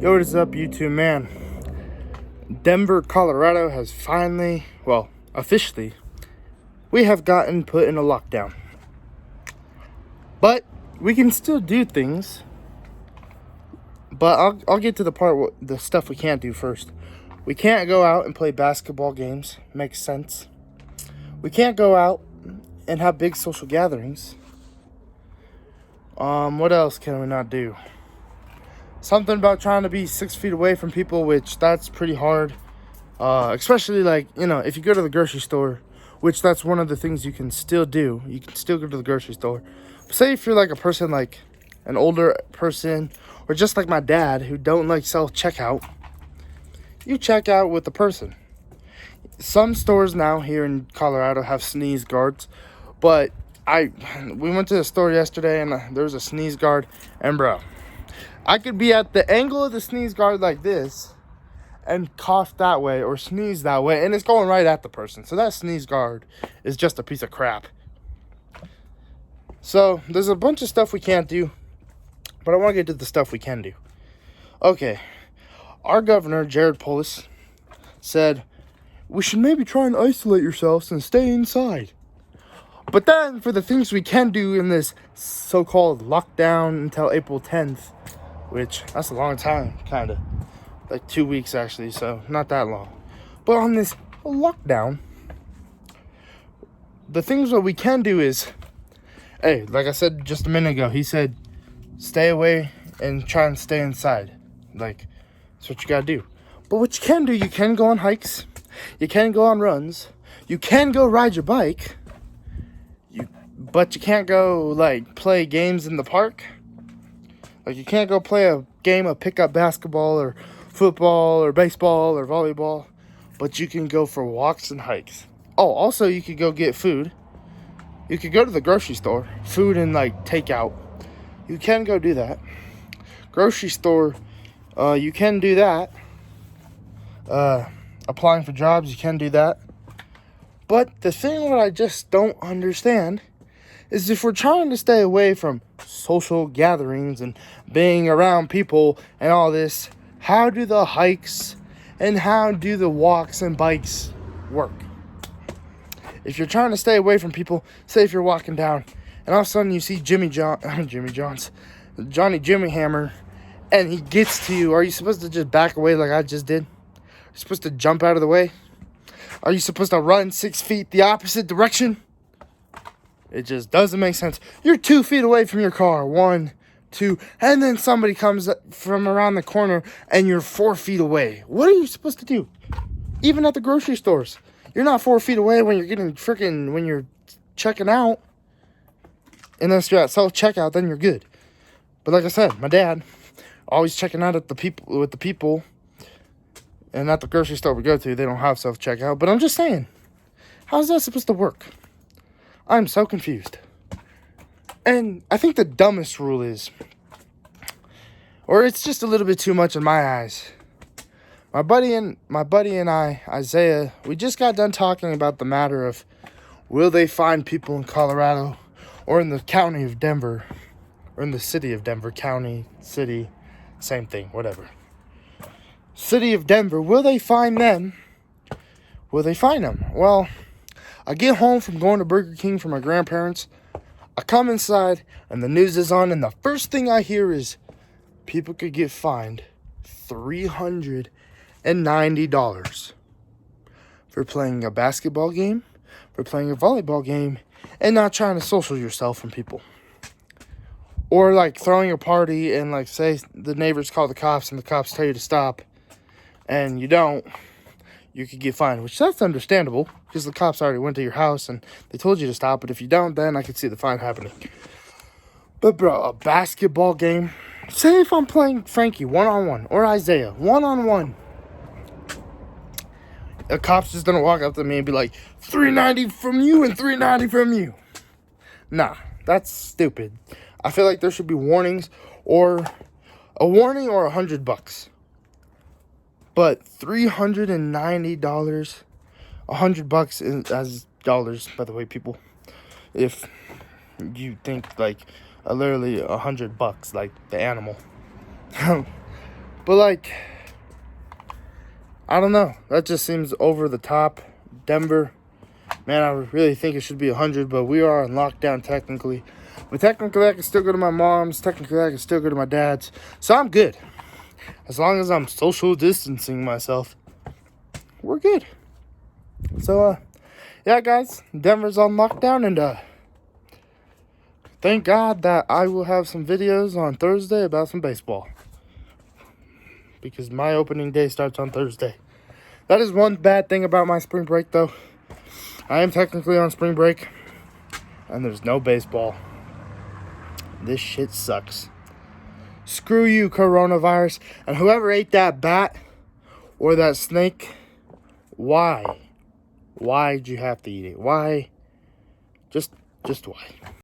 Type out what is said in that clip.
Yo, what is up, YouTube, man? Denver, Colorado has finally, officially, we have gotten put in a lockdown. But we can still do things. But I'll get to the stuff we can't do first. We can't go out and play basketball games. Makes sense. We can't go out and have big social gatherings. What else can we not do? Something about trying to be 6 feet away from people, which that's pretty hard. Especially if you go to the grocery store, which that's one of the things you can still do. You can still go to the grocery store. But say if you're like a person, like an older person, or just like my dad, who don't like self-checkout, you check out with the person. Some stores now here in Colorado have sneeze guards, but we went to the store yesterday and there was a sneeze guard, and bro, I could be at the angle of the sneeze guard like this and cough that way or sneeze that way, and it's going right at the person. So that sneeze guard is just a piece of crap. So there's a bunch of stuff we can't do, but I want to get to the stuff we can do. Okay, our governor, Jared Polis, said we should maybe try and isolate yourselves and stay inside. But then for the things we can do in this so-called lockdown until April 10th, which that's a long time, kind of. Like 2 weeks, actually, so not that long. But on this lockdown, the things that we can do is, hey, like I said just a minute ago, he said, stay away and try and stay inside. Like, that's what you gotta do. But what you can do, you can go on hikes, you can go on runs, you can go ride your bike, but you can't go, play games in the park. Like, you can't go play a game of pickup basketball or football or baseball or volleyball, but you can go for walks and hikes. Oh, also you could go get food. You could go to the grocery store, food and takeout. You can go do that. Grocery store, you can do that. Applying for jobs, you can do that. But the thing that I just don't understand is if we're trying to stay away from social gatherings and being around people and all this, how do the hikes and how do the walks and bikes work? If you're trying to stay away from people, say if you're walking down and all of a sudden you see Johnny Jimmy Hammer, and he gets to you, are you supposed to just back away like I just did? Are you supposed to jump out of the way? Are you supposed to run 6 feet the opposite direction? It just doesn't make sense. You're 2 feet away from your car. 1, 2, and then somebody comes from around the corner and you're 4 feet away. What are you supposed to do? Even at the grocery stores, you're not 4 feet away when you're when you're checking out. Unless you're at self-checkout, then you're good. But like I said, my dad always checking out with the people. And at the grocery store we go to, they don't have self-checkout. But I'm just saying, how's that supposed to work? I'm so confused. And I think the dumbest rule is, or it's just a little bit too much in my eyes. My buddy and I, Isaiah, we just got done talking about the matter of will they find people in Colorado or in the county of Denver or in the city of Denver, county, city, same thing, whatever. City of Denver, will they find them? Will they find them? Well, I get home from going to Burger King for my grandparents. I come inside and the news is on, and the first thing I hear is people could get fined $390 for playing a basketball game, for playing a volleyball game, and not trying to social yourself from people. Or throwing a party and say the neighbors call the cops and the cops tell you to stop and you don't, you could get fined, which that's understandable because the cops already went to your house and they told you to stop. But if you don't, then I could see the fine happening. But bro, a basketball game, say if I'm playing Frankie one-on-one or Isaiah one-on-one, a cop's just gonna walk up to me and be like, 390 from you and 390 from you. Nah, that's stupid. I feel like there should be warnings, or a warning, or $100. But $390, $100 as dollars, by the way, people. If you think literally $100, like the animal. But, like, I don't know. That just seems over the top. Denver, man, I really think it should be 100, but we are on lockdown technically. But technically, I can still go to my mom's. Technically, I can still go to my dad's. So I'm good. As long as I'm social distancing myself, we're good. So, yeah, guys, Denver's on lockdown, and thank God that I will have some videos on Thursday about some baseball. Because my opening day starts on Thursday. That is one bad thing about my spring break, though. I am technically on spring break, and there's no baseball. This shit sucks. Screw you, coronavirus. And whoever ate that bat or that snake, why? Why'd you have to eat it? Why? Just why?